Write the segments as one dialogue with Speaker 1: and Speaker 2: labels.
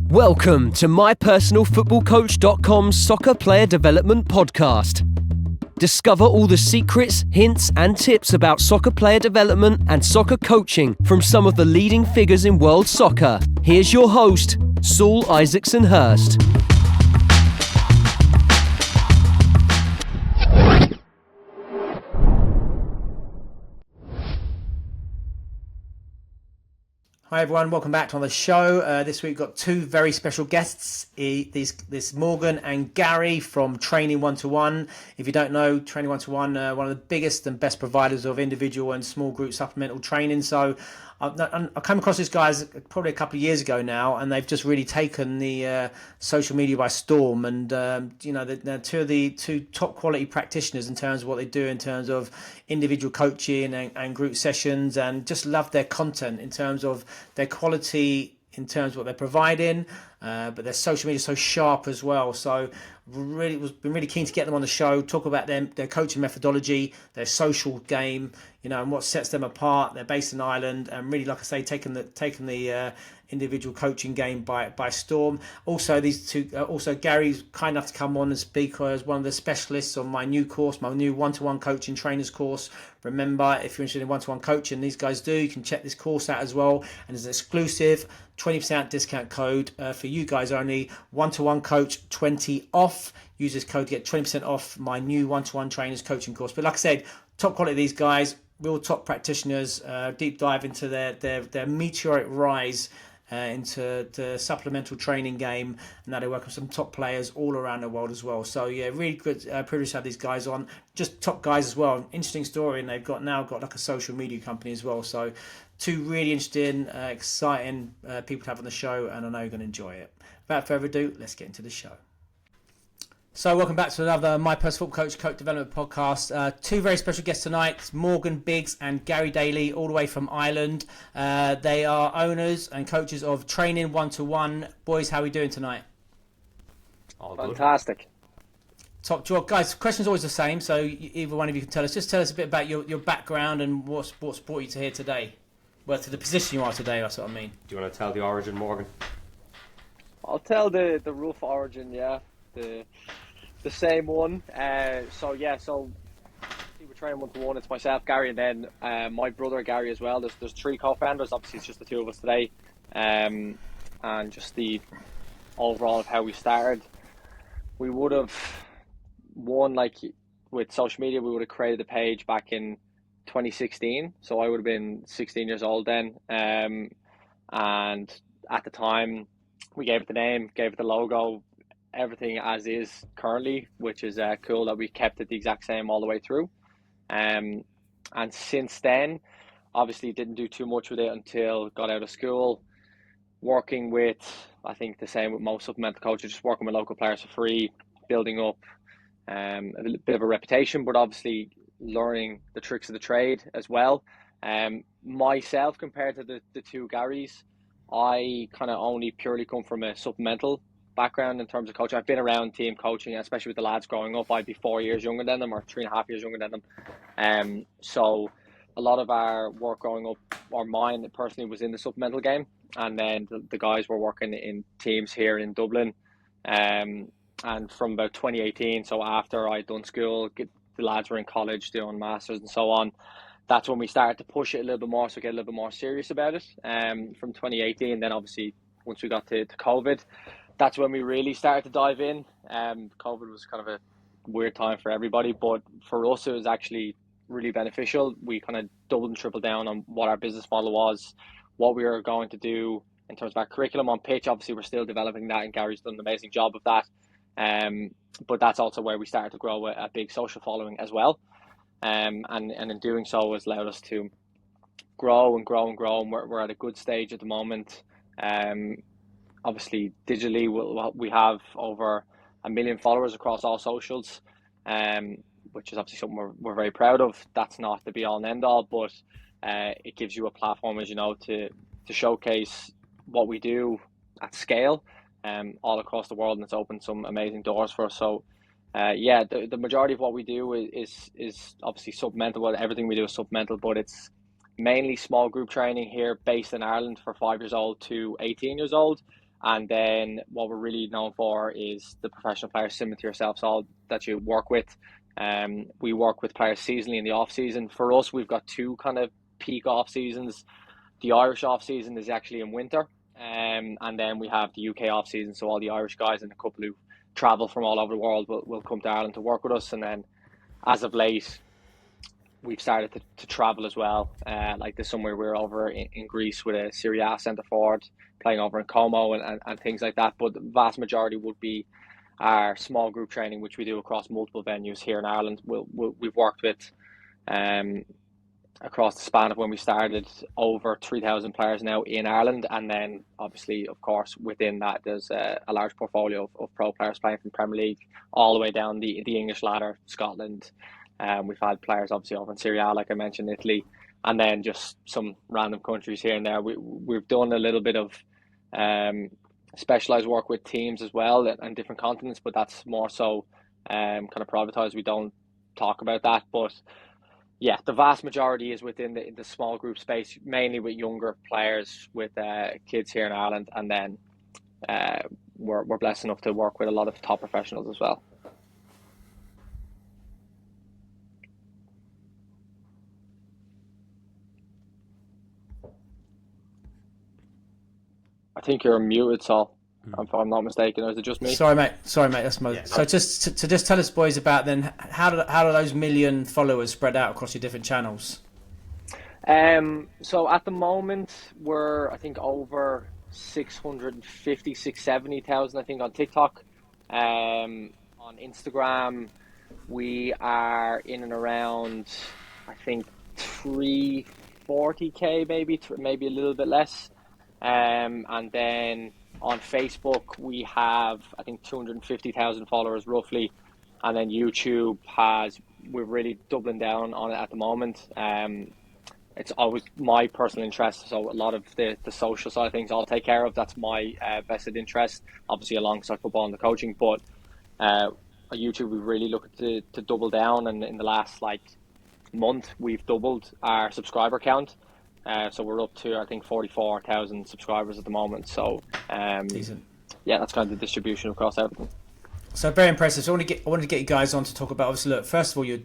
Speaker 1: Welcome to mypersonalfootballcoach.com's Soccer Player Development Podcast. Discover all the secrets, hints and tips about soccer player development and soccer coaching from some of the leading figures in world soccer. Here's your host, Saul Isaacson Hurst.
Speaker 2: Hi everyone, welcome back to the show. This week we've got two very special guests. This Morgan and Gary from Training 1-to-1. If you don't know, Training 1-to-1, one of the biggest and best providers of individual and small group supplemental training. So I came across these guys probably a couple of years ago now, and they've just really taken the social media by storm. And they're two top quality practitioners in terms of what they do in terms of individual coaching and group sessions, and just love their content in terms of their quality, in terms of what they're providing, but their social media is so sharp as well. So been really keen to get them on the show, talk about their coaching methodology, their social game, and what sets them apart. They're based in Ireland, and really, like I say, taking the individual coaching game by storm. Also, these two, Gary's kind enough to come on and speak as one of the specialists on my new course, my new one-to-one coaching trainers course. Remember, if you're interested in one-to-one coaching, these guys do, you can check this course out as well. And there's an exclusive 20% discount code for you guys only, one-to-one coach 20 off. Use this code to get 20% off my new one-to-one trainers coaching course. But like I said, top quality of these guys, real top practitioners, deep dive into their meteoric rise into the supplemental training game, and now they work with some top players all around the world as well. So yeah, really good privilege to have these guys on. Just top guys as well. Interesting story, and they've now got like a social media company as well. So two really interesting, exciting people to have on the show, and I know you're going to enjoy it. Without further ado, let's get into the show. So welcome back to another My Personal Football Coach Development Podcast. Two very special guests tonight, Morgan Biggs and Gary Daly, all the way from Ireland. They are owners and coaches of Training 1-to-1. Boys, how are we doing tonight?
Speaker 3: All good.
Speaker 2: Fantastic. Top job. Guys, question's always the same, so either one of you can tell us a bit about your background and what's brought you to here today. Well, to the position you are today, that's what I mean.
Speaker 3: Do you want to tell the origin, Morgan?
Speaker 4: I'll tell the rough origin, yeah. The same one. So we're Training 1-to-1. It's myself, Gary, and then my brother Gary as well. There's three co-founders. Obviously, it's just the two of us today. And just the overall of how we started. We would have with social media, we would have created the page back in 2016. So I would have been 16 years old then. And at the time, we gave it the name, gave it the logo, everything as is currently, which is cool that we kept it the exact same all the way through. And since then, obviously didn't do too much with it until got out of school, working with, I think the same with most supplemental coaches, just working with local players for free, building up a bit of a reputation, but obviously learning the tricks of the trade as well. Myself, compared to the two Garys, I kind of only purely come from a supplemental background in terms of coaching. I've been around team coaching, especially with the lads growing up. I'd be 4 years younger than them, or 3.5 years younger than them. So a lot of our work growing up, or mine personally, was in the supplemental game. And then the guys were working in teams here in Dublin. And from about 2018, so after I'd done school, the lads were in college doing masters and so on. That's when we started to push it a little bit more, so get a little bit more serious about it. From 2018, then obviously once we got to COVID, that's when we really started to dive in. COVID was kind of a weird time for everybody, but for us it was actually really beneficial. We kind of doubled and tripled down on what our business model was, what we were going to do in terms of our curriculum on pitch. Obviously we're still developing that, and Gary's done an amazing job of that. But that's also where we started to grow a big social following as well. And in doing so has allowed us to grow and grow and grow, and we're at a good stage at the moment. Obviously digitally we have over 1 million followers across all socials, which is obviously something we're very proud of. That's not the be all and end all, but it gives you a platform, as you know, to showcase what we do at scale all across the world, and it's opened some amazing doors for us. So the majority of what we do is obviously supplemental. Well, everything we do is supplemental, but it's mainly small group training here based in Ireland for 5 years old to 18 years old. And then what we're really known for is the professional players similar to yourselves all that you work with. We work with players seasonally in the off season. For us, we've got two kind of peak off seasons. The Irish off season is actually in winter, and then we have the UK off season. So all the Irish guys and a couple who travel from all over the world will come to Ireland to work with us. And then as of late, we've started to travel as well. Like this summer, we were over in Greece with a Serie A centre forward playing over in Como and things like that. But the vast majority would be our small group training, which we do across multiple venues here in Ireland. We've worked with across the span of when we started over 3,000 players now in Ireland, and then obviously, of course, within that there's a large portfolio of pro players playing from Premier League all the way down the English ladder, Scotland. We've had players obviously over in Serie A, like I mentioned, Italy, and then just some random countries here and there. We've done a little bit of specialised work with teams as well and different continents, but that's more so kind of privatised. We don't talk about that, but yeah, the vast majority is within the small group space, mainly with younger players, with kids here in Ireland, and then we're blessed enough to work with a lot of top professionals as well. I think you're muted, Saul. If I'm not mistaken, or is it just me?
Speaker 2: Sorry, mate. That's my. Yeah, so just to just tell us, boys, about then how do those million followers spread out across your different channels?
Speaker 4: So at the moment we're I think over 670,000 I think on TikTok. On Instagram we are in and around I think 340k maybe a little bit less. And then on Facebook we have I think 250,000 followers roughly, and then YouTube we're really doubling down on it at the moment. It's always my personal interest, so a lot of the social side of things I'll take care of. That's my vested interest, obviously alongside football and the coaching. But on YouTube we really look to double down, and in the last month we've doubled our subscriber count. So we're up to I think 44,000 subscribers at the moment. So
Speaker 2: decent. Yeah,
Speaker 4: that's kind of the distribution across everything.
Speaker 2: So very impressive. So I wanted to get you guys on to talk about, obviously, look, first of all, your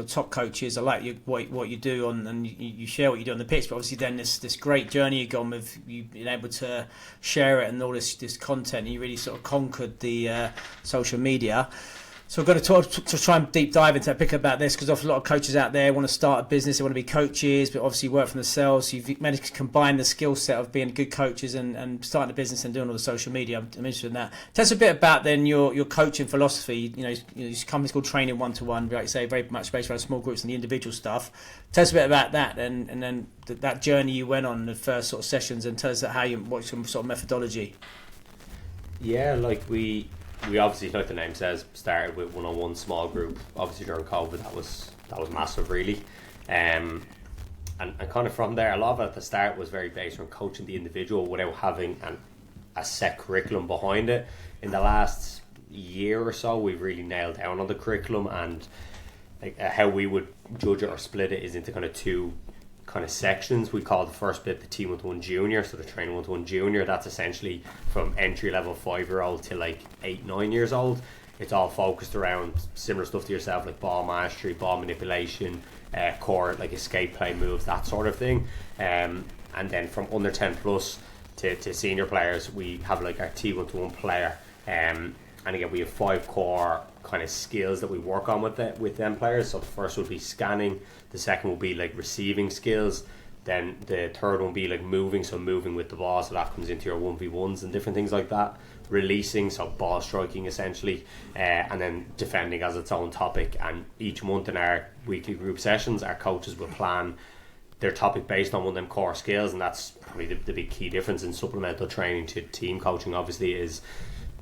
Speaker 2: top coaches. I like what you do and you share what you do on the pitch. But obviously, then this great journey you've gone with, you've been able to share it and all this content. And you really sort of conquered the social media. So we've got to try and deep dive into that, pick about this, because a lot of coaches out there want to start a business, they want to be coaches, but obviously work for themselves. So you've managed to combine the skill set of being good coaches and starting a business and doing all the social media. I'm interested in that. Tell us a bit about then your coaching philosophy. This company's called Training 1-to-1, like you say, very much based around small groups and the individual stuff. Tell us a bit about that and then that journey you went on, the first sort of sessions, and tell us what's your sort of methodology.
Speaker 3: Yeah, we obviously, like the name says, started with one-on-one small group. Obviously during COVID, that was massive, really. And kind of from there, a lot of it at the start was very based on coaching the individual without having a set curriculum behind it. In the last year or so, we've really nailed down on the curriculum, and how we would judge it or split it is into kind of two kind of sections. We call the first bit the Team 1-to-1 Junior, so the Training 1-to-1 Junior. That's essentially from entry level 5-year-old to 8-9 years old. It's all focused around similar stuff to yourself, like ball mastery, ball manipulation, core escape play moves, that sort of thing. And then from under 10 plus to senior players, we have our T1-to-1 player. And again, we have 5 core kind of skills that we work on with them players. So the first would be scanning, the second would be receiving skills, then the third one would be moving, so moving with the ball, so that comes into your 1v1s and different things like that. Releasing, so ball striking essentially, and then defending as its own topic. And each month in our weekly group sessions, our coaches will plan their topic based on one of them core skills, and that's probably the big key difference in supplemental training to team coaching. Obviously, is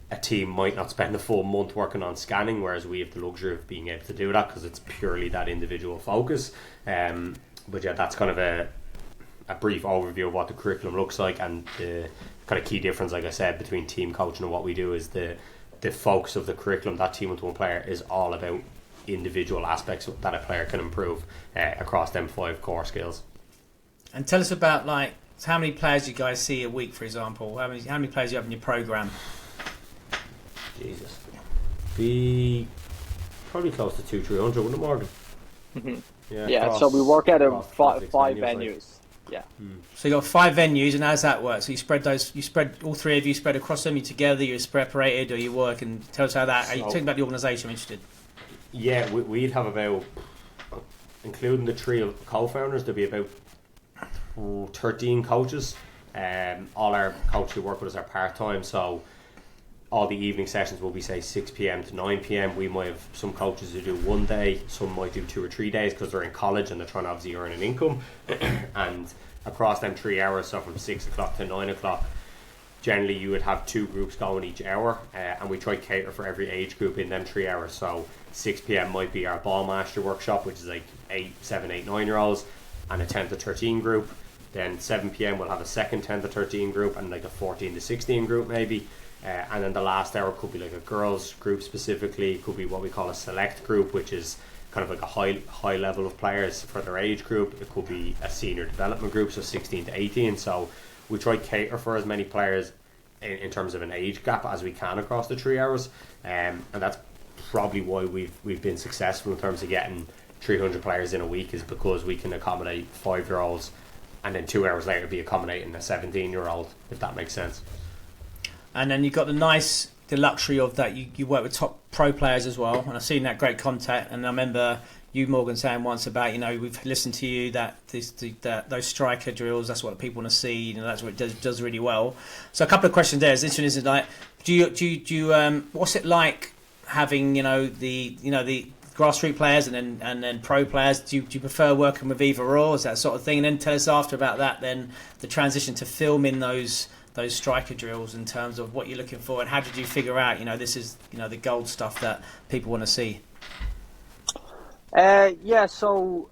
Speaker 3: a team might not spend a full month working on scanning, whereas we have the luxury of being able to do that because it's purely that individual focus. But yeah, that's kind of a brief overview of what the curriculum looks like, and the kind of key difference, like I said, between team coaching and what we do is the focus of the curriculum. That Team 1-to-1 player is all about individual aspects that a player can improve across them 5 core skills.
Speaker 2: And tell us about So how many players do you guys see a week, for example? How many players do you have in your program?
Speaker 3: Jesus. Be probably close to 200-300, wouldn't it, Morgan?
Speaker 4: Yeah, so we work out of five
Speaker 3: venues.
Speaker 4: venues. Yeah.
Speaker 2: So you got 5 venues, and how's that work? So you spread all 3 of you spread across them. You together, you're separated, or you work? And tell us how that. Are you talking about the organisation? I'm interested.
Speaker 3: Yeah, we'd have about, including the 3 co-founders, there'd be about 13 coaches. All our coaches who work with us are part-time, so all the evening sessions will be, say, 6 p.m. to 9 p.m. We might have some coaches who do 1 day, some might do 2 or 3 days because they're in college and they're trying to obviously earn an income. And across them 3 hours, so from 6 o'clock to 9 o'clock, generally you would have 2 groups going each hour, and we try to cater for every age group in them 3 hours. So 6 p.m. might be our ball master workshop, which is like 7, 8, 9-year-olds, and a 10 to 13 group. Then 7 p.m. we'll have a second 10 to 13 group and like a 14 to 16 group maybe. And then the last hour could be like a girls group specifically. It could be what we call a select group, which is kind of like a high level of players for their age group. It could be a senior development group, so 16 to 18. So we try to cater for as many players in terms of an age gap as we can across the 3 hours. And that's probably why we've been successful in terms of getting 300 players in a week, is because we can accommodate 5-year-olds and then 2 hours later be accommodating a 17-year-old, if that makes sense.
Speaker 2: And then you've got the luxury of that you work with top pro players as well, and I've seen that great contact. And I remember you, Morgan, saying once about, we've listened to you that those striker drills, that's what people want to see, that's what it does really well. So a couple of questions there. This one is like, do you what's it like having the grassroots players and then pro players? Do you prefer working with either or? Is that sort of thing? And then tell us after about that, then the transition to filming those striker drills in terms of what you're looking for, and how did you figure out this is the gold stuff that people want to see?
Speaker 4: So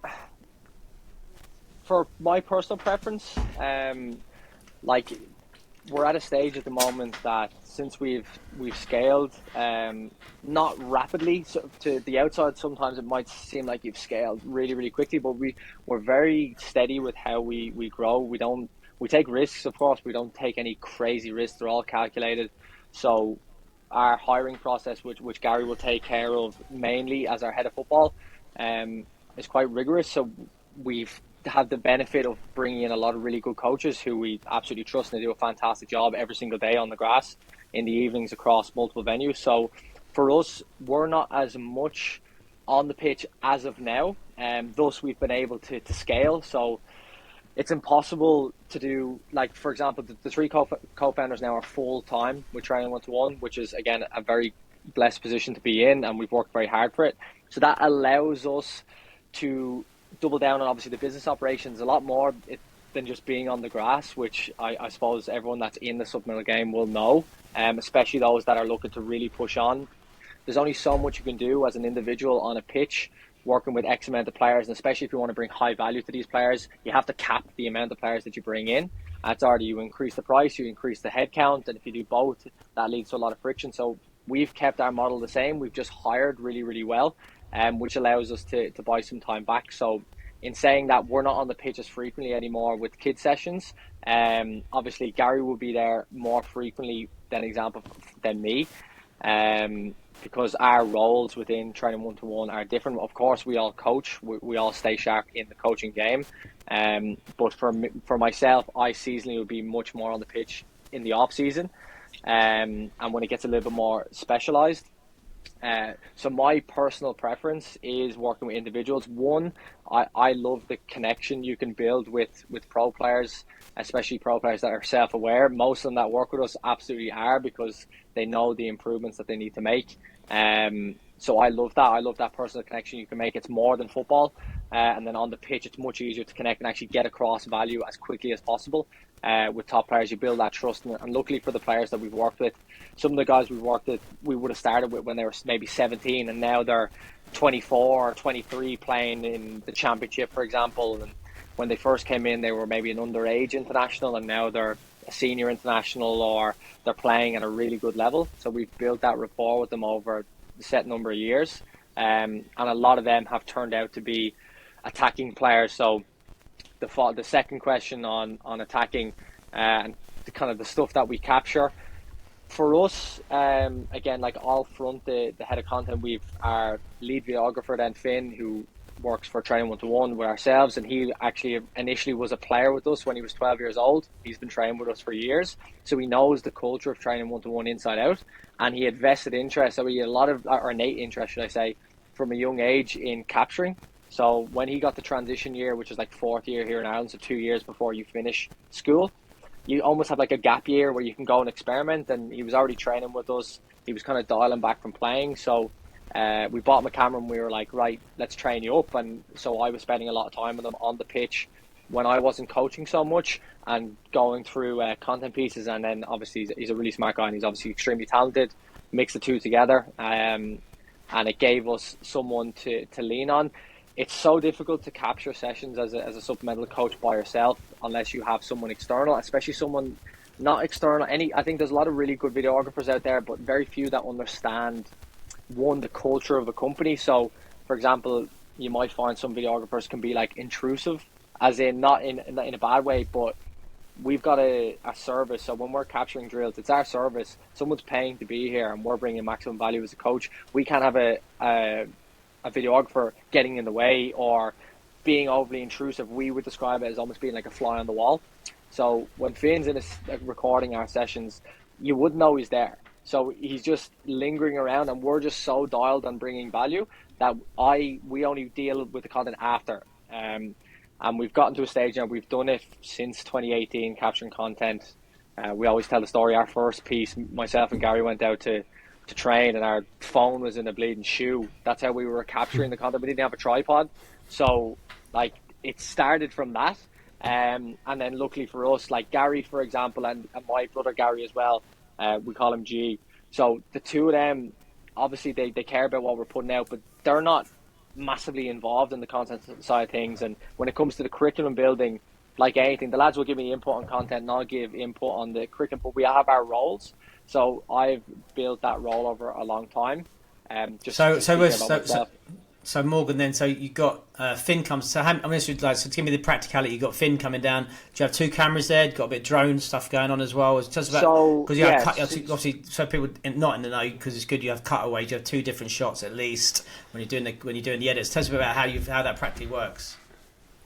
Speaker 4: for my personal preference, like we're at a stage at the moment that since we've scaled, not rapidly, so to the outside sometimes it might seem like you've scaled really, really quickly, but we're very steady with how we grow. We take risks, of course. We don't take any crazy risks. They're all calculated. So our hiring process, which Gary will take care of mainly as our head of football, is quite rigorous. So we've had the benefit of bringing in a lot of really good coaches who we absolutely trust, and they do a fantastic job every single day on the grass, in the evenings across multiple venues. So for us, we're not as much on the pitch as of now, and thus we've been able to scale. So it's impossible to do, like, for example, the 3 co-founders now are full-time with Training 1-to-1, which is, again, a very blessed position to be in, and we've worked very hard for it. So that allows us to double down on, obviously, the business operations a lot more than just being on the grass, which I suppose everyone that's in the supplemental game will know, especially those that are looking to really push on. There's only so much you can do as an individual on a pitch working with X amount of players, and especially if you want to bring high value to these players, you have to cap the amount of players that you bring in. That's already, you increase the price, you increase the head count, and if you do both, that leads to a lot of friction. So we've kept our model the same. We've just hired really, really well, which allows us to buy some time back. So in saying that, we're not on the pitch as frequently anymore with kid sessions. Obviously, Gary will be there more frequently than me. Because our roles within Training 1-to-1 are different. Of course, we all coach. We all stay sharp in the coaching game. But for myself, I seasonally will be much more on the pitch in the off season, and when it gets a little bit more specialised. So my personal preference is working with individuals. One, I love the connection you can build with pro players, especially pro players that are self-aware. Most of them that work with us absolutely are, because they know the improvements that they need to make. So I love that. I love that personal connection you can make. It's more than football. And then on the pitch, it's much easier to connect and actually get across value as quickly as possible. With top players, you build that trust. And luckily for the players that we've worked with, some of the guys we've worked with, we would have started with when they were maybe 17, and now they're 24 or 23 playing in the championship, for example. And when they first came in, they were maybe an underage international, and now they're a senior international, or they're playing at a really good level. So we've built that rapport with them over a set number of years. And a lot of them have turned out to be attacking players. So the second question on attacking and the kind of the stuff that we capture. For us, again, like I'll front the head of content. We've our lead videographer, then Finn, who works for Training 1-to-1 with ourselves, and he actually initially was a player with us when he was 12 years old. He's been training with us for years, so he knows the culture of Training 1-to-1 inside out, and he had vested interest, so he had a lot of, or innate interest, should I say, from a young age in capturing. So when he got the transition year, which is like fourth year here in Ireland, so 2 years before you finish school, you almost have like a gap year where you can go and experiment, and he was already training with us. He was kind of dialing back from playing, so we bought him a camera and we were like, right, let's train you up. And so I was spending a lot of time with him on the pitch when I wasn't coaching so much, and going through content pieces. And then obviously he's a really smart guy, and he's obviously extremely talented. Mix the two together, and it gave us someone to lean on. It's so difficult to capture sessions as a supplemental coach by yourself unless you have someone external, especially someone not external. I think there's a lot of really good videographers out there, but very few that understand the culture of a company. So for example, you might find some videographers can be like intrusive, as in not in a bad way, but we've got a service. So when we're capturing drills, it's our service. Someone's paying to be here and we're bringing maximum value as a coach. We can't have a videographer getting in the way or being overly intrusive. We would describe it as almost being like a fly on the wall. So when Finn's in recording our sessions, you wouldn't know he's there. So he's just lingering around, and we're just so dialed on bringing value that we only deal with the content after. And we've gotten to a stage now, we've done it since 2018, capturing content. We always tell the story. Our first piece, myself and Gary went out to train, and our phone was in a bleeding shoe. That's how we were capturing the content. We didn't have a tripod. So like it started from that. And then luckily for us, like Gary, for example, and my brother Gary as well, we call him G. So the two of them, obviously they care about what we're putting out, but they're not massively involved in the content side of things. And when it comes to the curriculum building, like anything, the lads will give me input on content and I'll give input on the curriculum, but we have our roles. So I've built that role over a long time.
Speaker 2: So Morgan, then, so you got Finn comes. So I'm going to to give me the practicality. You got Finn coming down. Do you have two cameras there? Got a bit of drone stuff going on as well. Tell us about, because obviously, so people not in the know, because it's good you have cutaways. You have two different shots at least when you're doing the edits. Tell us about how that practically works.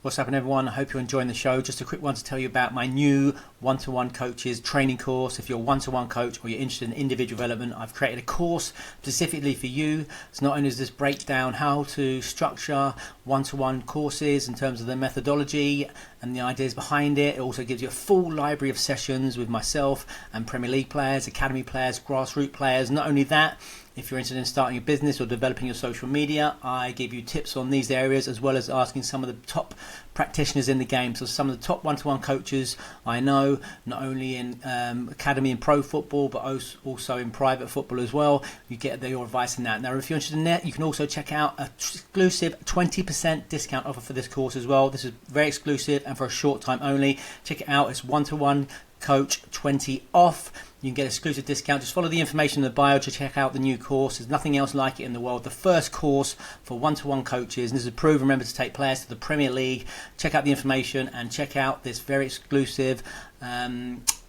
Speaker 2: What's happening, everyone? I hope you're enjoying the show. Just a quick one to tell you about my new one-to-one coaches training course. If you're a one-to-one coach or you're interested in individual development, I've created a course specifically for you. So not only does this break down how to structure one-to-one courses in terms of the methodology and the ideas behind it, it also gives you a full library of sessions with myself and Premier League players, academy players, grassroots players. Not only that, if you're interested in starting a business or developing your social media, I give you tips on these areas, as well as asking some of the top practitioners in the game. So some of the top one-to-one coaches I know, not only in academy and pro football, but also in private football as well. You get your advice in that. Now, if you're interested in that, you can also check out an exclusive 20% discount offer for this course as well. This is very exclusive and for a short time only. Check it out. It's one-to-one coach 20 off. You can get exclusive discount. Just follow the information in the bio to check out the new course. There's nothing else like it in the world. The first course for one-to-one coaches. And this is approved, remember, to take players to the Premier League. Check out the information and check out this very exclusive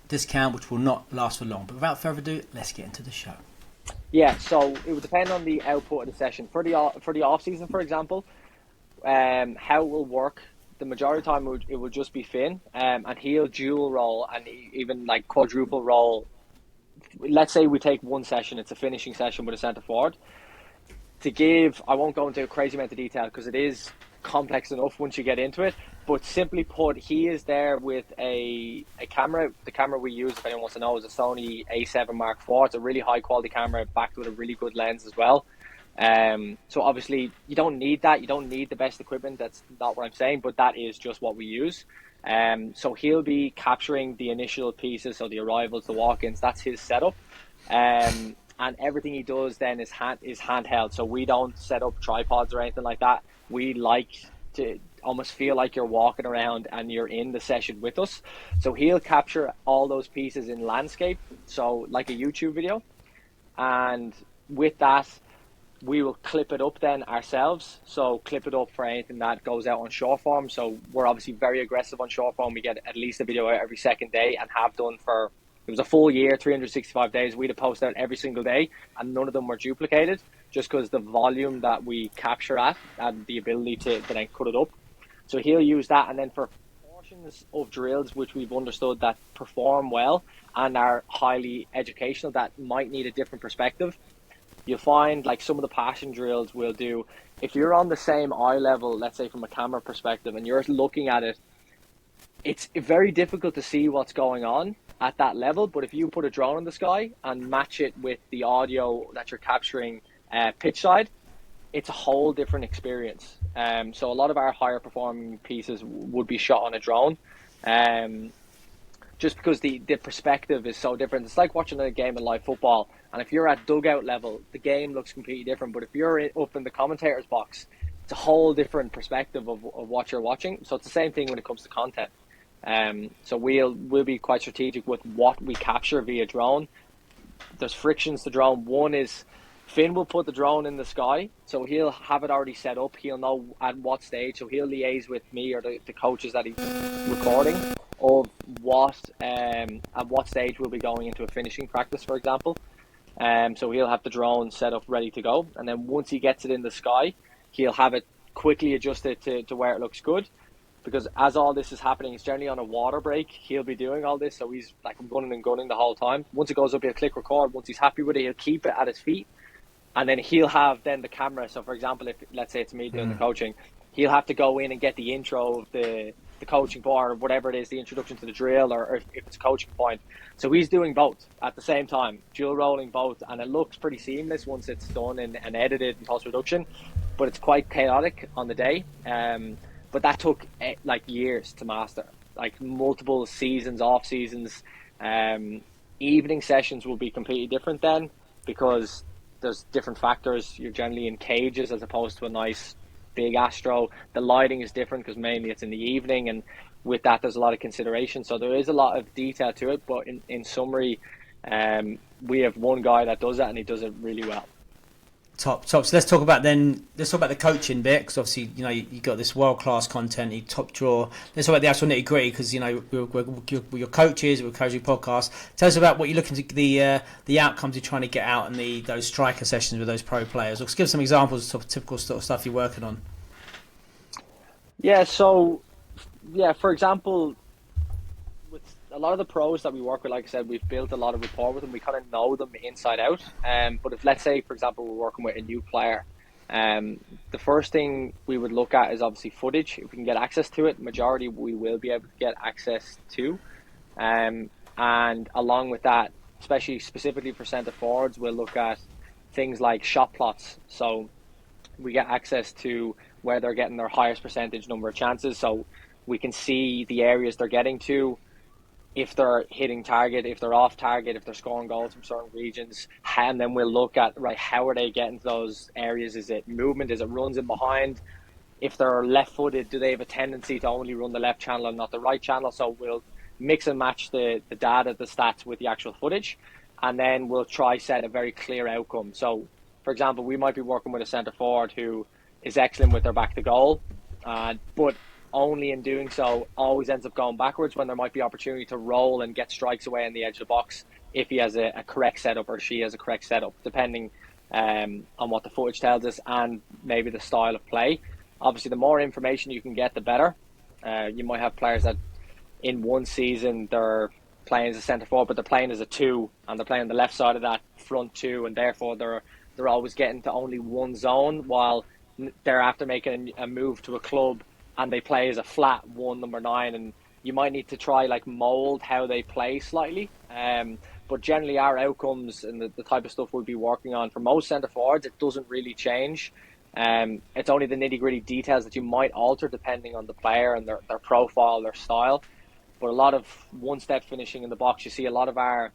Speaker 2: discount, which will not last for long. But without further ado, let's get into the show.
Speaker 4: Yeah, so it would depend on the output of the session. For the off season, for example, how it will work. The majority of the time it will just be Finn, and he'll dual role and even like quadruple role. Let's say we take one session, it's a finishing session with a centre forward. I won't go into a crazy amount of detail because it is complex enough once you get into it, but simply put, he is there with a camera. The camera we use, if anyone wants to know, is a Sony A7 Mark IV. It's a really high quality camera backed with a really good lens as well. So obviously you don't need that. You don't need the best equipment. That's not what I'm saying, but that is just what we use. So he'll be capturing the initial pieces, so the arrivals, the walk-ins. That's his setup. And everything he does then is handheld. So we don't set up tripods or anything like that. We like to almost feel like you're walking around and you're in the session with us. So he'll capture all those pieces in landscape, so like a YouTube video. And with that, we will clip it up then ourselves. So clip it up for anything that goes out on short form. So we're obviously very aggressive on short form. We get at least a video out every second day, and have done for, it was a full year, 365 days. We'd have posted out every single day, and none of them were duplicated, just because the volume that we capture at and the ability to then cut it up. So he'll use that, and then for portions of drills which we've understood that perform well and are highly educational, that might need a different perspective, you'll find like some of the passion drills we'll do, if you're on the same eye level, let's say from a camera perspective, and you're looking at it, it's very difficult to see what's going on at that level. But if you put a drone in the sky and match it with the audio that you're capturing pitch side, it's a whole different experience. So a lot of our higher performing pieces would be shot on a drone. Just because the perspective is so different. It's like watching a game of live football, and if you're at dugout level, the game looks completely different. But if you're up in the commentator's box, it's a whole different perspective of what you're watching. So it's the same thing when it comes to content. So we'll be quite strategic with what we capture via drone. There's frictions to drone. One is Finn will put the drone in the sky, so he'll have it already set up. He'll know at what stage, so he'll liaise with me or the coaches that he's recording of what at what stage we'll be going into a finishing practice, for example. So he'll have the drone set up ready to go, and then once he gets it in the sky, he'll have it quickly adjusted to where it looks good. Because as all this is happening, it's generally on a water break. He'll be doing all this, so he's like gunning and gunning the whole time. Once it goes up, he'll click record. Once he's happy with it, he'll keep it at his feet, and then he'll have then the camera. So for example, if let's say it's me doing the coaching, he'll have to go in and get the intro of the coaching part or whatever it is, the introduction to the drill, or if it's a coaching point. So he's doing both at the same time, dual rolling both, and it looks pretty seamless once it's done and edited in post-production, but it's quite chaotic on the day. But that took like years to master, like multiple seasons, off seasons. Evening sessions will be completely different then, because there's different factors. You're generally in cages as opposed to a nice big astro. The lighting is different because mainly it's in the evening, and with that there's a lot of consideration. So there is a lot of detail to it, but in summary, we have one guy that does that, and he does it really well.
Speaker 2: Top. So let's talk about the coaching bit, because obviously you got this world class content, you top drawer. Let's talk about the actual nitty gritty, because we're your coaches, we're coaching podcast. Tell us about what you're looking to the outcomes you're trying to get out in those striker sessions with those pro players. Let's give some examples of typical sort of stuff you're working on.
Speaker 4: Yeah. So for example, with a lot of the pros that we work with, like I said, we've built a lot of rapport with them. We kind of know them inside out. But if, let's say, for example, we're working with a new player, the first thing we would look at is obviously footage. If we can get access to it, majority we will be able to get access to. And along with that, especially specifically for centre forwards, we'll look at things like shot plots. So we get access to where they're getting their highest percentage number of chances. So we can see the areas they're getting to, if they're hitting target, if they're off target, if they're scoring goals from certain regions. And then we'll look at, right, how are they getting to those areas? Is it movement? Is it runs in behind? If they're left-footed, do they have a tendency to only run the left channel and not the right channel? So we'll mix and match the data, the stats with the actual footage, and then we'll try set a very clear outcome. So, for example, we might be working with a centre forward who is excellent with their back to goal, but only in doing so always ends up going backwards when there might be opportunity to roll and get strikes away in the edge of the box if he has a correct setup or she has a correct setup, depending on what the footage tells us and maybe the style of play. Obviously, the more information you can get, the better. You might have players that in one season they're playing as a centre forward, but they're playing as a 2, and they're playing the left side of that front 2, and therefore they're always getting to only one zone, while they're after making a move to a club and they play as a flat 1, number 9, and you might need to try like mould how they play slightly. But generally our outcomes and the type of stuff we'll be working on for most centre forwards, it doesn't really change. It's only the nitty gritty details that you might alter depending on the player and their profile, their style. But a lot of one-step finishing in the box, you see a lot of our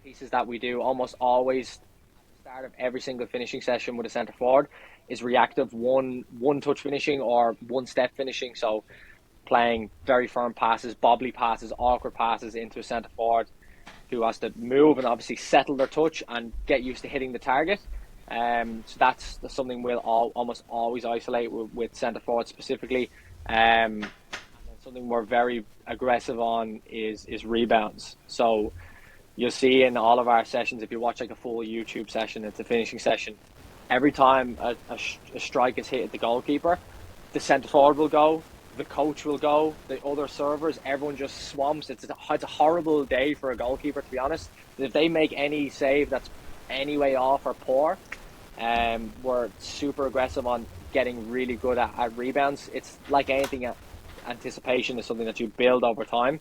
Speaker 4: pieces that we do almost always at the start of every single finishing session with a centre forward is reactive one touch finishing or one step finishing. So playing very firm passes, bobbly passes, awkward passes into a centre forward who has to move and obviously settle their touch and get used to hitting the target. So that's something we'll almost always isolate with centre forward specifically. And then something we're very aggressive on is rebounds. So you'll see in all of our sessions, if you watch like a full YouTube session, it's a finishing session. Every time a strike is hit at the goalkeeper, the centre forward will go, the coach will go, the other servers, everyone just swamps. It's a horrible day for a goalkeeper, to be honest. If they make any save that's any way off or poor, we're super aggressive on getting really good at rebounds. It's like anything, anticipation is something that you build over time.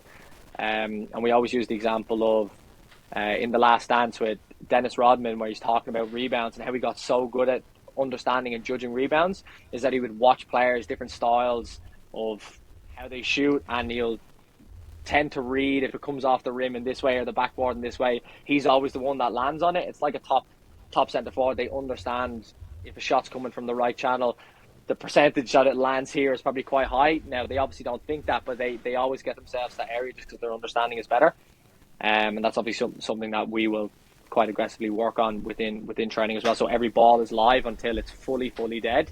Speaker 4: And we always use the example of in The Last Dance with Dennis Rodman, where he's talking about rebounds and how he got so good at understanding and judging rebounds, is that he would watch players, different styles of how they shoot, and he'll tend to read if it comes off the rim in this way or the backboard in this way. He's always the one that lands on it. It's like a top centre forward. They understand if a shot's coming from the right channel, the percentage that it lands here is probably quite high. Now, they obviously don't think that, but they always get themselves that area just because their understanding is better. And that's obviously something that we will quite aggressively work on within training as well. So every ball is live until it's fully dead.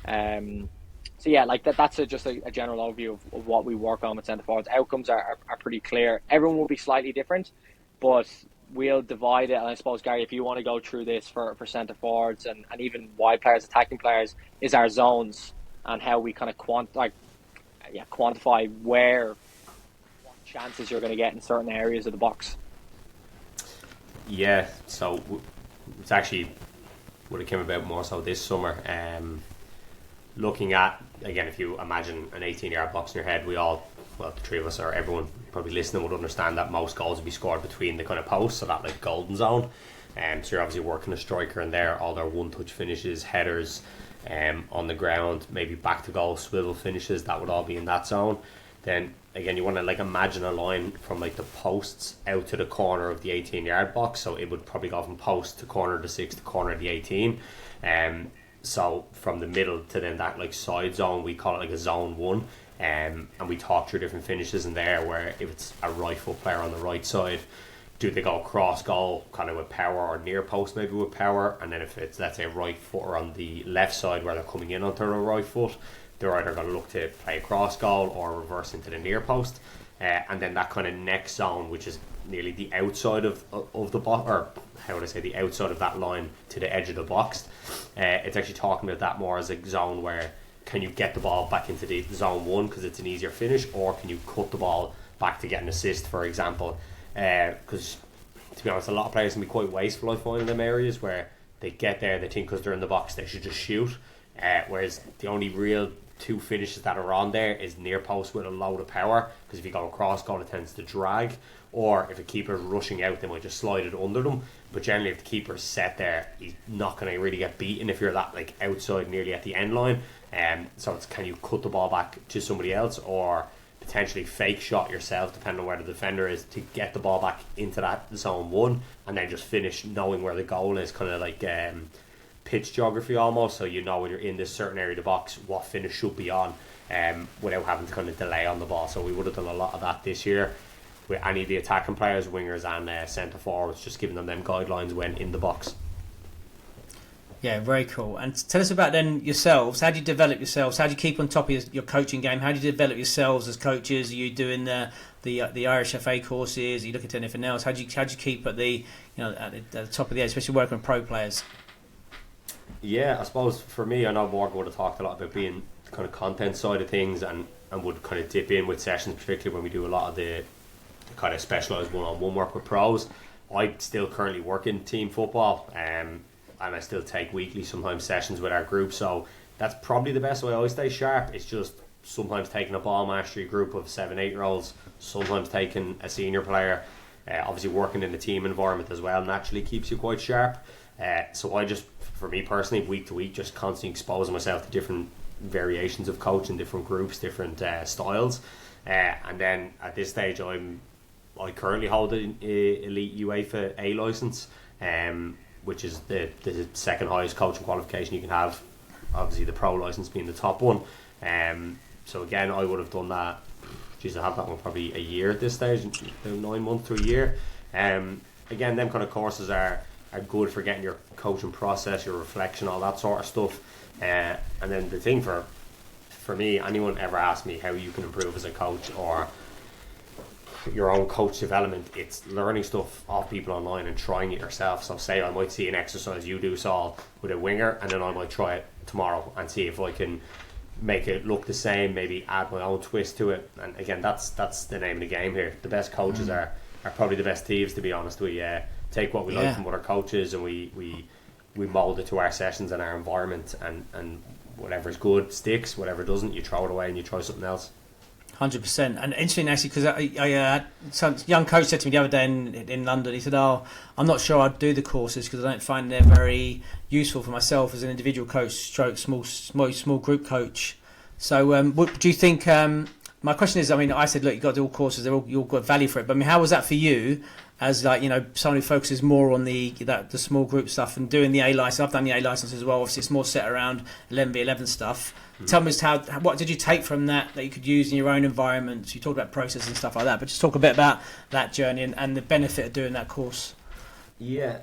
Speaker 4: So yeah, like that's just a general overview of what we work on with centre forwards. Outcomes are pretty clear. Everyone will be slightly different, but we'll divide it. And I suppose, Gary, if you want to go through this for centre forwards and even wide players, attacking players, is our zones and how we kind of quantify what chances you're going to get in certain areas of the box.
Speaker 3: Yeah, so it's actually what it came about more so this summer. Looking at, again, if you imagine an 18-yard box in your head, we all, well, the three of us or everyone probably listening would understand that most goals would be scored between the kind of posts, so that like golden zone. So you're obviously working a striker in there, all their one-touch finishes, headers on the ground, maybe back to goal, swivel finishes, that would all be in that zone. Then again, you want to like imagine a line from like the posts out to the corner of the 18-yard box, so it would probably go from post to corner of the 6 to corner of the 18. So from the middle to then that like side zone, we call it like a zone 1. And we talk through different finishes in there, where if it's a right foot player on the right side, do they go cross goal kind of with power, or near post maybe with power? And then if it's, let's say, right footer on the left side where they're coming in onto their right foot, they're either going to look to play a cross goal or reverse into the near post. And then that kind of next zone, which is nearly the outside of the box, or how would I say, the outside of that line to the edge of the box. It's actually talking about that more as a zone where can you get the ball back into the zone 1 because it's an easier finish, or can you cut the ball back to get an assist, for example. Because to be honest, a lot of players can be quite wasteful, I find, in them areas where they get there, they think because they're in the box they should just shoot, whereas the only real two finishes that are on there is near post with a load of power, because if you go across goal it tends to drag, or if a keeper's rushing out they might just slide it under them. But generally if the keeper's set there, he's not going to really get beaten if you're that like outside nearly at the end line. So it's, can you cut the ball back to somebody else, or potentially fake shot yourself, depending on where the defender is, to get the ball back into that zone 1 and then just finish knowing where the goal is, kind of like pitch geography almost, so you know when you're in this certain area of the box what finish should be on, without having to kind of delay on the ball. So we would have done a lot of that this year with any of the attacking players, wingers and centre forwards, just giving them guidelines when in the box.
Speaker 2: Yeah, very cool. And tell us about then yourselves. How do you develop yourselves? How do you keep on top of your coaching game? How do you develop yourselves as coaches? Are you doing the Irish FA courses? Are you looking at anything else? How do you keep at the at the top of the edge, especially working with pro players?
Speaker 3: Yeah, I suppose for me, I know Morgan would have talked a lot about being the kind of content side of things, and would kind of dip in with sessions, particularly when we do a lot of the kind of specialised one-on-one work with pros. I still currently work in team football, and I still take weekly sometimes sessions with our group, so that's probably the best way I always stay sharp. It's just sometimes taking a ball mastery group of 7-8 year olds, sometimes taking a senior player, obviously working in a team environment as well naturally keeps you quite sharp. So I just, for me personally, week to week, just constantly exposing myself to different variations of coaching, different groups, different styles, and then at this stage I currently hold an elite UEFA A licence, which is the second highest coaching qualification you can have, obviously the pro licence being the top one. So again, I would have done that, I have that one probably a year at this stage, 9 months to a year. Again, them kind of courses are are good for getting your coaching process, your reflection, all that sort of stuff. And then the thing for me, anyone ever asks me how you can improve as a coach or your own coach development, it's learning stuff off people online and trying it yourself. So say I might see an exercise you do, Saul, with a winger, and then I might try it tomorrow and see if I can make it look the same, maybe add my own twist to it. And again, that's the name of the game here. The best coaches are probably the best thieves, to be honest. We take what we like from other coaches and we mould it to our sessions and our environment, and whatever's good sticks, whatever doesn't, you throw it away and you try something else.
Speaker 2: 100%. And interesting actually, because some young coach said to me the other day in London, he said, I'm not sure I'd do the courses because I don't find they're very useful for myself as an individual coach stroke small group coach. So what do you think, my question is, I said, look, you've got to do all courses, you'll got value for it, but how was that for you as someone who focuses more on the small group stuff and doing the A license? I've done the A license as well. Obviously it's more set around 11v11 stuff. Tell me what did you take from that you could use in your own environment? You talked about process and stuff like that, but just talk a bit about that journey and the benefit of doing that course.
Speaker 3: Yeah,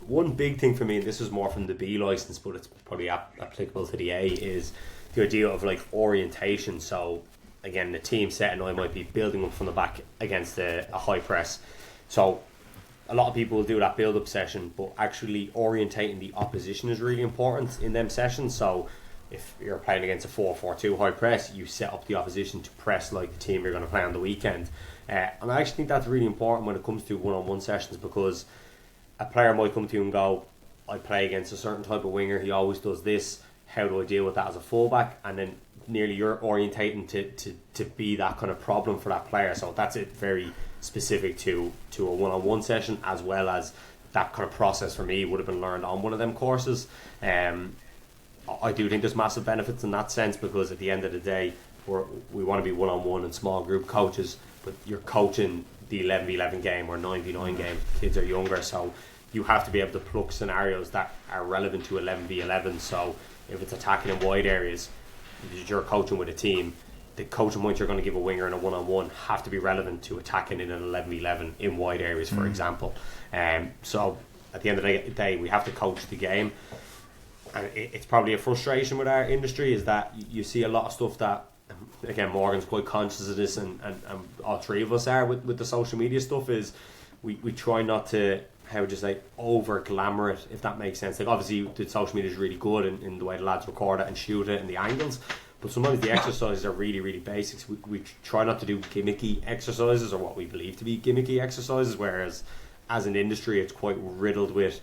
Speaker 3: one big thing for me, and this is more from the B license, but it's probably applicable to the A, is the idea of like orientation. So again, the team set and I might be building up from the back against a high press. So a lot of people will do that build-up session, but actually orientating the opposition is really important in them sessions. So if you're playing against a 4-4-2 high press, you set up the opposition to press like the team you're going to play on the weekend. And I actually think that's really important when it comes to one-on-one sessions, because a player might come to you and go, I play against a certain type of winger, he always does this, how do I deal with that as a fullback? And then nearly you're orientating to be that kind of problem for that player. So that's it, very specific to a one-on-one session, as well as that kind of process for me would have been learned on one of them courses. I do think there's massive benefits in that sense, because at the end of the day we want to be one-on-one and small group coaches, but you're coaching the 11v11 game or 9v9 game. Kids are younger, so you have to be able to pluck scenarios that are relevant to 11v11. So if it's attacking in wide areas, because you're coaching with a team, the coaching points you're going to give a winger in a one-on-one have to be relevant to attacking in an 11v11 in wide areas, for example. So at the end of the day, we have to coach the game. And it's probably a frustration with our industry, is that you see a lot of stuff that, again, Morgan's quite conscious of this, and all three of us are with the social media stuff, is we try not to, how would you say, over glamour it, if that makes sense. Like obviously the social media is really good in the way the lads record it and shoot it and the angles, but sometimes the exercises are really, really basics. We try not to do gimmicky exercises, or what we believe to be gimmicky exercises, whereas as an industry it's quite riddled with,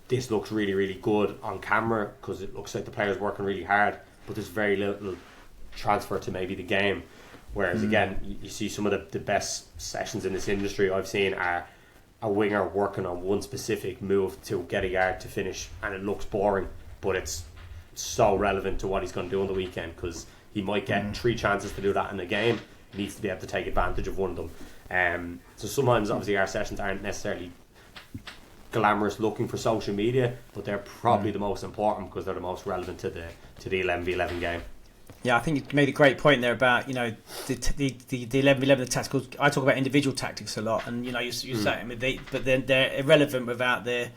Speaker 3: this looks really, really good on camera because it looks like the player's working really hard, but there's very little transfer to maybe the game. Whereas again, you see some of the best sessions in this industry I've seen are a winger working on one specific move to get a yard to finish, and it looks boring, but it's so relevant to what he's going to do on the weekend, because he might get 3 chances to do that in a game. He needs to be able to take advantage of one of them. So sometimes obviously our sessions aren't necessarily glamorous looking for social media, but they're probably the most important because they're the most relevant to the 11v11 game.
Speaker 2: Yeah, I think you made a great point there about the 11v11, the tactical. I talk about individual tactics a lot, and you're saying, but then they're irrelevant without the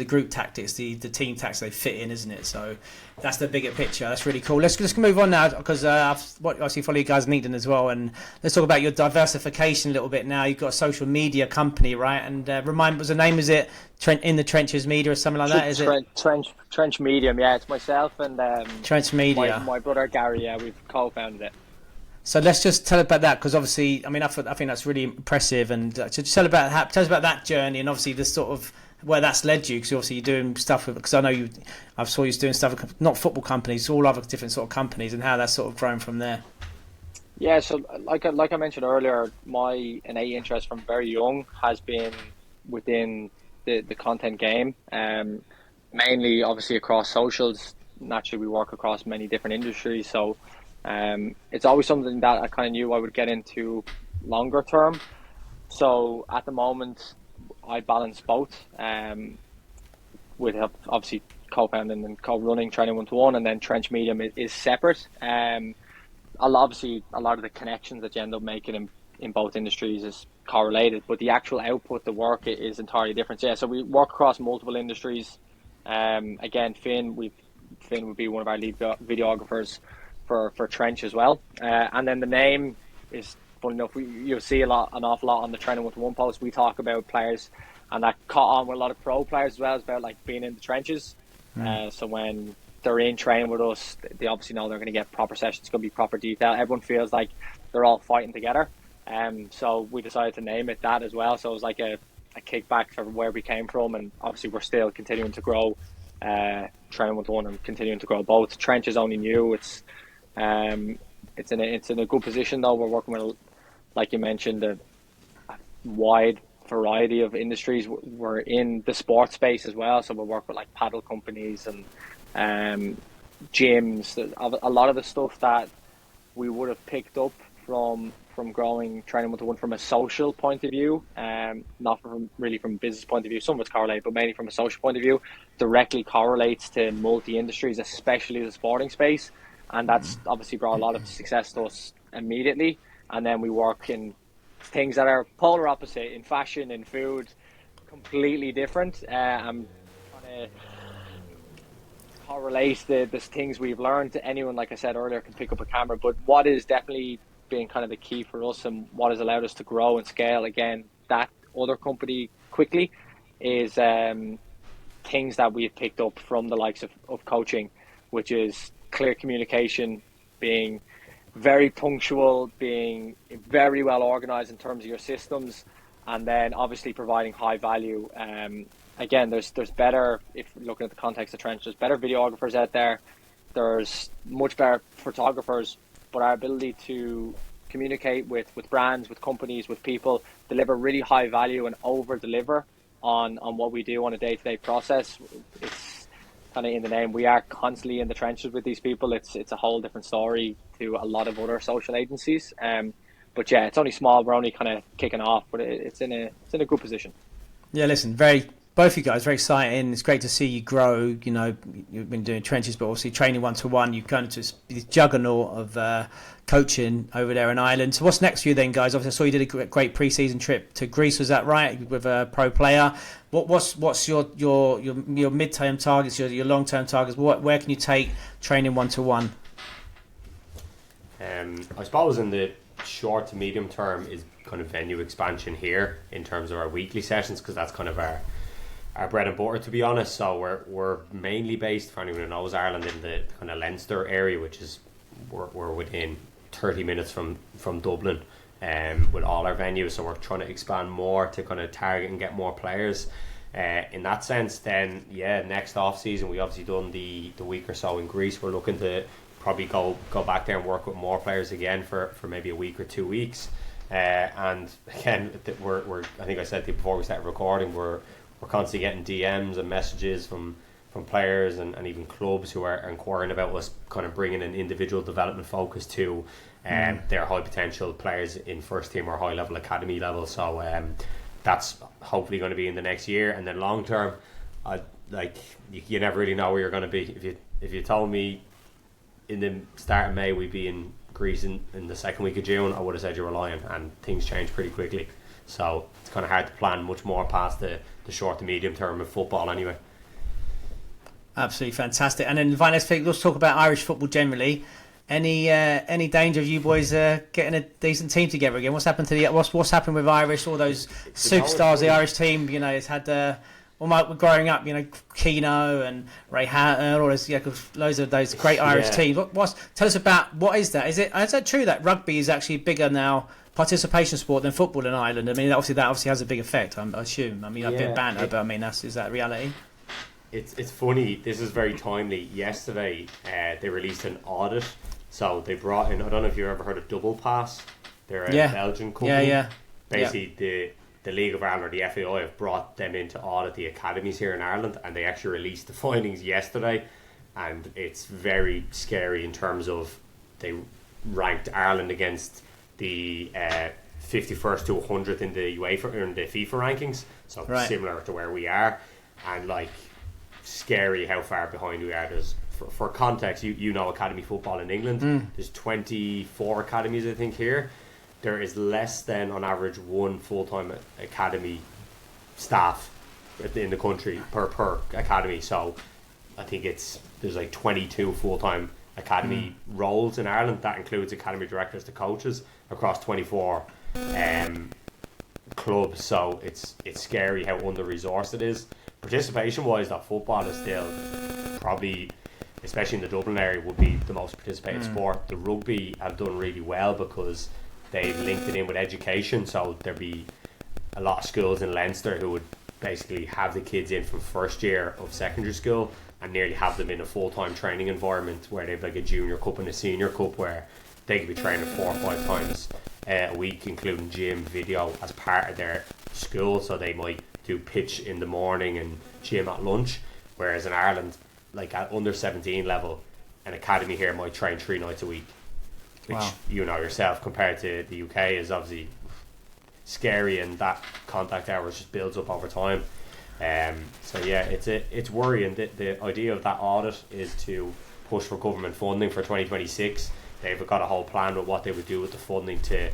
Speaker 2: group tactics, the team tactics they fit in, isn't it? So that's the bigger picture. That's really cool. Let's move on now, because I've obviously follow you guys in LinkedIn as well, and let's talk about your diversification a little bit now. You've got a social media company, right? And remind me, what's the name? Is it In the Trenches Media or something like that? Is it
Speaker 4: Trench Medium? Yeah, it's myself and
Speaker 2: Trench Media.
Speaker 4: My brother Gary. Yeah, we've co-founded it.
Speaker 2: So let's just tell about that, because obviously, I think that's really impressive, and so just tell us about that journey, and obviously the sort of where that's led you, because obviously you're doing stuff with, because I know I saw you doing stuff with not football companies, all other different sort of companies, and how that's sort of grown from there.
Speaker 4: Yeah, so like I mentioned earlier, my innate interest from very young has been within the content game, mainly obviously across socials. Naturally, we work across many different industries, so it's always something that I kind of knew I would get into longer term. So at the moment, I balance both, with obviously co-founding and co-running Training 1-to-1, and then Trench Medium is separate. Obviously, a lot of the connections that you end up making in both industries is correlated, but the actual output, the work is entirely different. So, yeah, so we work across multiple industries. Again, Finn would be one of our lead videographers for Trench as well. And then the name is, funny enough, you'll see an awful lot on the Training 1-to-1 post. We talk about players, and that caught on with a lot of pro players as well. It's about like being in the trenches. So when they're in training with us, they obviously know they're going to get proper sessions, it's going to be proper detail. Everyone feels like they're all fighting together. So we decided to name it that as well. So it was like a kickback from where we came from, and obviously we're still continuing to grow Training 1-to-1 and continuing to grow both. Trench is only new. It's in a good position though. We're working with, like you mentioned, a wide variety of industries. We're in the sports space as well, so we work with like paddle companies and gyms. A lot of the stuff that we would have picked up from growing Training 1-to-1 from a social point of view, not really from a business point of view. Some of it's correlated, but mainly from a social point of view, directly correlates to multi-industries, especially the sporting space. And that's obviously brought a lot of success to us immediately. And then we work in things that are polar opposite, in fashion, in food, completely different. I'm trying to correlate the things we've learned to anyone, like I said earlier, can pick up a camera. But what is definitely been kind of the key for us and what has allowed us to grow and scale again that other company quickly is things that we've picked up from the likes of coaching, which is clear communication, being very punctual, being very well organized in terms of your systems, and then obviously providing high value. Again, there's better, if looking at the context of Trench, there's better videographers out there, there's much better photographers, but our ability to communicate with brands, with companies, with people, deliver really high value and over deliver on what we do on a day-to-day process, it's kind of in the name. We are constantly in the trenches with these people. It's a whole different story to a lot of other social agencies. But yeah, it's only small. We're only kind of kicking off, but it's in a good position.
Speaker 2: Yeah, listen, both of you guys, very exciting. It's great to see you grow. You know, you've been doing trenches, but obviously Training 1-to-1. You've gone into this juggernaut of coaching over there in Ireland. So what's next for you then, guys? Obviously, I saw you did a great pre-season trip to Greece. Was that right, with a pro player? What's your mid-term targets, your long-term targets? Where can you take Training 1-to-1?
Speaker 3: I suppose in the short to medium term is kind of venue expansion here in terms of our weekly sessions, because that's kind of our bread and butter, to be honest. So we're mainly based, for anyone who knows Ireland, in the kind of Leinster area, which is we're within 30 minutes from Dublin, with all our venues. So we're trying to expand more to kind of target and get more players. In that sense, then next off season we obviously done the week or so in Greece. We're looking to probably go back there and work with more players again for maybe a week or 2 weeks. And again, we're I think I said to you before we started recording, we're constantly getting DMs and messages from players and even clubs who are inquiring about us kind of bringing an individual development focus to their high potential players in first team or high level academy level. So that's hopefully going to be in the next year. And then long term, you never really know where you're going to be. If you told me in the start of May we'd be in Greece in the second week of June, I would have said you were lying, and things change pretty quickly. So it's kind of hard to plan much more past the short to medium term of football anyway.
Speaker 2: Absolutely fantastic. And then let's talk about Irish football generally. Any danger of you boys getting a decent team together again? What's happened to what's happened with Irish? All those superstars of the Irish team. You know, it's had growing up. You know, Keano and Ray Hatton, all those loads of those great Irish teams. Tell us about what is that? Is that true that rugby is actually bigger now, participation sport, than football in Ireland? I mean, that obviously has a big effect. I assume. I mean, I've been banter, but I mean, is that reality?
Speaker 3: It's funny. This is very timely. Yesterday, they released an audit. So they brought in, I don't know if you've ever heard of Double Pass. They're a Belgian company. Basically, the League of Ireland, or the FAI, have brought them in to audit the academies here in Ireland, and they actually released the findings yesterday. And it's very scary in terms of they ranked Ireland against the 51st to 100th in the UEFA or in the FIFA rankings. So similar to where we are, and scary how far behind we are. There's, for context, you know academy football in England, there's 24 academies I think here, there is less than on average one full-time academy staff in the country per academy. So I think there's like 22 full-time academy roles in Ireland. That includes academy directors to coaches across 24 clubs. So it's scary how under-resourced it is. Participation-wise, that football is still probably, especially in the Dublin area, would be the most participated sport. The rugby have done really well because they've linked it in with education. So there'd be a lot of schools in Leinster who would basically have the kids in from first year of secondary school and nearly have them in a full-time training environment where they've like a junior cup and a senior cup where they could be training 4 or 5 times a week, including gym, video, as part of their school. So they might do pitch in the morning and gym at lunch, whereas in Ireland, like at under 17 level, an academy here might train 3 nights a week, which you know yourself, compared to the UK, is obviously scary, and that contact hours just builds up over time. So yeah, it's worrying. The idea of that audit is to push for government funding for 2026. They've got a whole plan with what they would do with the funding to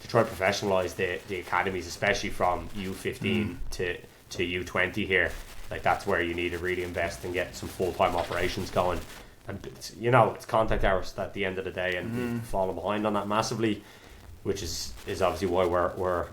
Speaker 3: try to professionalise the academies, especially from U15 to U20 here. Like, that's where you need to really invest and get some full-time operations going. And it's contact hours at the end of the day, and we've fallen behind on that massively, which is obviously why we're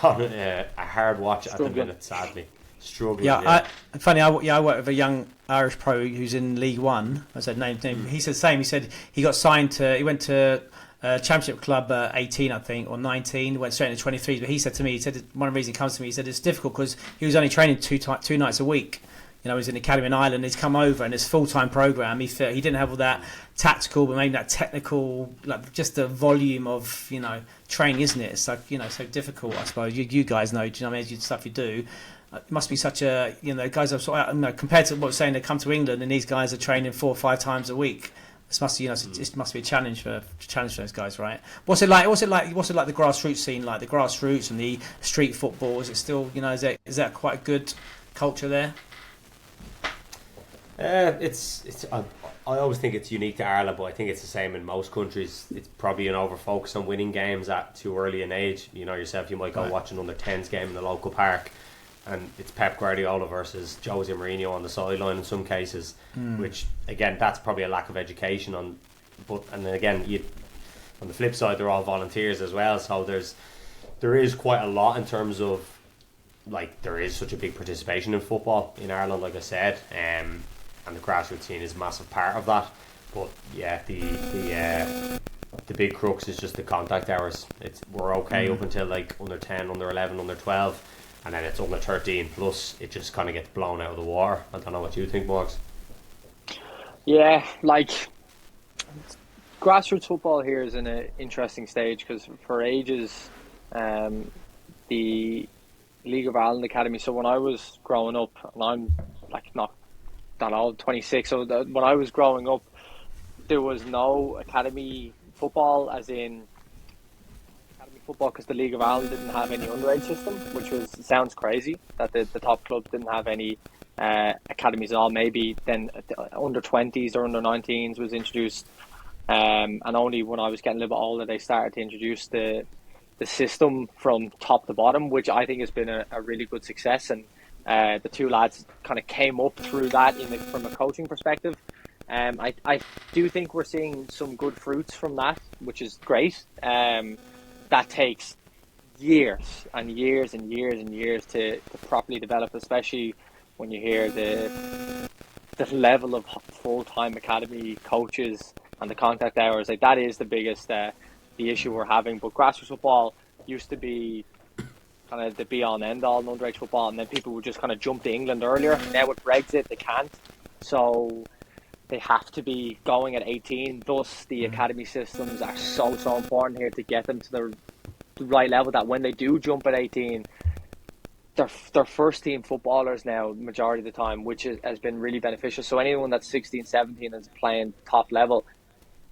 Speaker 3: got a hard watch at the minute, sadly. Struggling.
Speaker 2: I work with a young Irish pro who's in League One. I said name. He said the same. He said he got signed to. He went to Championship Club 18, I think, or 19. Went straight into 23. But he said to me, one of the reasons he comes to me, he said it's difficult because he was only training two nights a week. You know, he's in the academy in Ireland. He's come over and his full-time program. He felt he didn't have all that tactical, but maybe that technical, like just the volume of training, isn't it? It's like so difficult. I suppose you guys know. Do you know what I mean? Stuff you do. It must be such a guys are sort of, compared to what we're saying, they come to England and these guys are training 4 or 5 times a week. It must be a challenge for those guys, right? What's it like the grassroots scene, like the grassroots and the street football? Is it still is that quite a good culture there?
Speaker 3: I always think it's unique to Ireland, but I think it's the same in most countries. It's probably an over focus on winning games at too early an age. Yourself, you might go watch an under 10s game in the local park, and it's Pep Guardiola versus Jose Mourinho on the sideline in some cases, which again, that's probably a lack of education on. And then again, on the flip side, they're all volunteers as well. So there is quite a lot in terms of, like, there is such a big participation in football in Ireland, like I said, and the grassroots scene is a massive part of that. But yeah, the big crux is just the contact hours. We're okay up until like under 10, under 11, under 12. And then it's under 13 plus, it just kind of gets blown out of the water. I don't know what you think, Morgs.
Speaker 4: Yeah, like, grassroots football here is in an interesting stage because for ages, the League of Ireland Academy. So when I was growing up, and I'm like not that old, 26. So when I was growing up, there was no academy football, as in football, because the League of Ireland didn't have any underage system, which sounds crazy that the top clubs didn't have any academies at all. Maybe then under 20s or under 19s was introduced, and only when I was getting a little bit older they started to introduce the system from top to bottom, which I think has been a really good success. And the two lads kind of came up through that from a coaching perspective. I do think we're seeing some good fruits from that, which is great. That takes years and years and years and years to properly develop, especially when you hear the level of full-time academy coaches and the contact hours. Like, that is the biggest the issue we're having. But grassroots football used to be kind of the be-all and end-all in underage football, and then people would just kind of jump to England earlier. Now with Brexit they can't, so they have to be going at 18. Thus, the academy systems are so important here to get them to the right level, that when they do jump at 18, they're first team footballers now, majority of the time, which has been really beneficial. So anyone that's 16, 17 and is playing top level,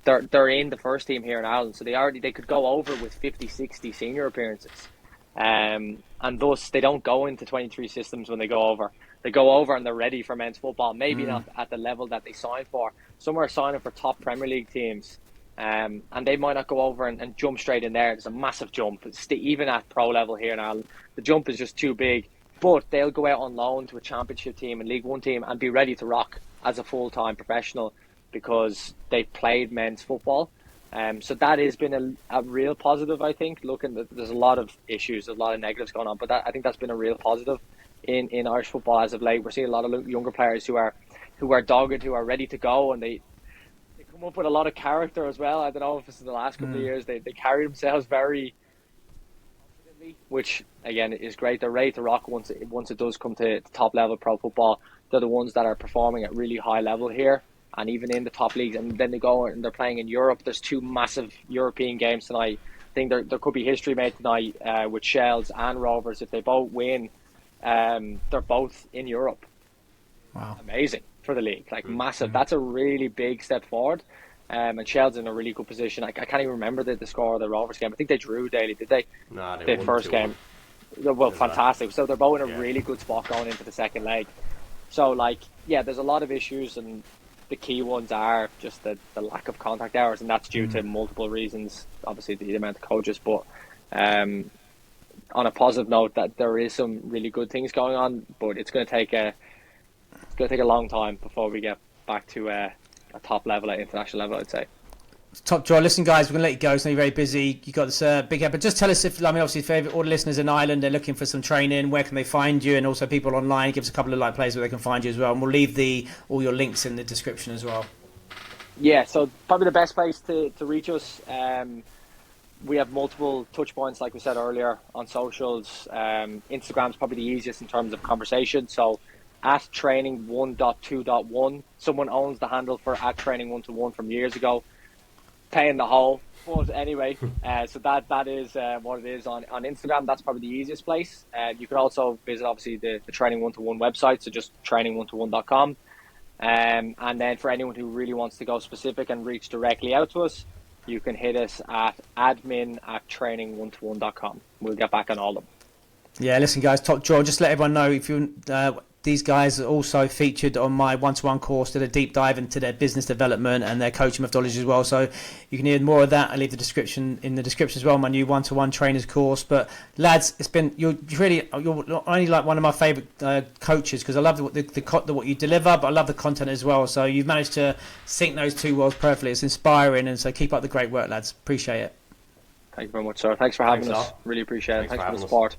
Speaker 4: they're in the first team here in Ireland. So they could go over with 50, 60 senior appearances. And thus, they don't go into 23 systems when they go over. They go over and they're ready for men's football. Maybe not at the level that they signed for. Some are signing for top Premier League teams, And they might not go over and jump straight in there. There's a massive jump. Even at pro level here in Ireland, the jump is just too big. But they'll go out on loan to a championship team and League One team and be ready to rock as a full-time professional because they played men's football. So that has been a real positive, I think. There's a lot of issues, a lot of negatives going on, but I think that's been a real positive in Irish football as of late. We're seeing a lot of younger players who are dogged, who are ready to go, and they come up with a lot of character as well. I don't know if it's in the last couple of years. They carry themselves very confidently, which again is great. They're ready to rock once it does come to top level pro football. They're the ones that are performing at really high level here, and even in the top leagues. And then they go and they're playing in Europe. There's 2 massive European games tonight. I think there could be history made tonight with Shells and Rovers. If they both win, they're both in Europe.
Speaker 2: Wow.
Speaker 4: Amazing for the league, massive. That's a really big step forward. And Shells in a really good position. I can't even remember the score of the Rovers game. I think they drew Daly, did they?
Speaker 3: No, they
Speaker 4: the
Speaker 3: won
Speaker 4: first
Speaker 3: 2-1.
Speaker 4: game. Well, fantastic. So they're both in a really good spot going into the second leg. So there's a lot of issues, and the key ones are just the lack of contact hours, and that's due to multiple reasons. Obviously, the amount of coaches, but on a positive note, that there is some really good things going on, but it's going to take a long time before we get back to a top level at international level, I'd say.
Speaker 2: Top draw. Listen, guys, we're going to let you go. So you're very busy. You got this big head, but just tell us obviously, if all the listeners in Ireland, they're looking for some training, where can they find you? And also people online, give us a couple of places where they can find you as well. And we'll leave all your links in the description as well.
Speaker 4: Yeah, so probably the best place to reach us. We have multiple touch points, like we said earlier, on socials. Instagram's probably the easiest in terms of conversation. So at training1.2.1, someone owns the handle for at training121 from years ago. Paying the hole, but anyway, so that is what it is on Instagram. That's probably the easiest place. You can also visit obviously the Training 121 website, so just training121.com. And then for anyone who really wants to go specific and reach directly out to us, you can hit us at admin@training121.com. We'll get back on all of them.
Speaker 2: Yeah, listen, guys, top draw. Just let everyone know if you. These guys are also featured on my one-to-one course, did a deep dive into their business development and their coaching methodology as well. So you can hear more of that. I'll leave the description as well, my new one-to-one trainers course. But lads, you're only like one of my favourite coaches, because I love what you deliver, but I love the content as well. So you've managed to sync those two worlds perfectly. It's inspiring, and so keep up the great work, lads. Appreciate it.
Speaker 4: Thank you very much, sir. Thanks for having us. Really appreciate it. Thanks for the support.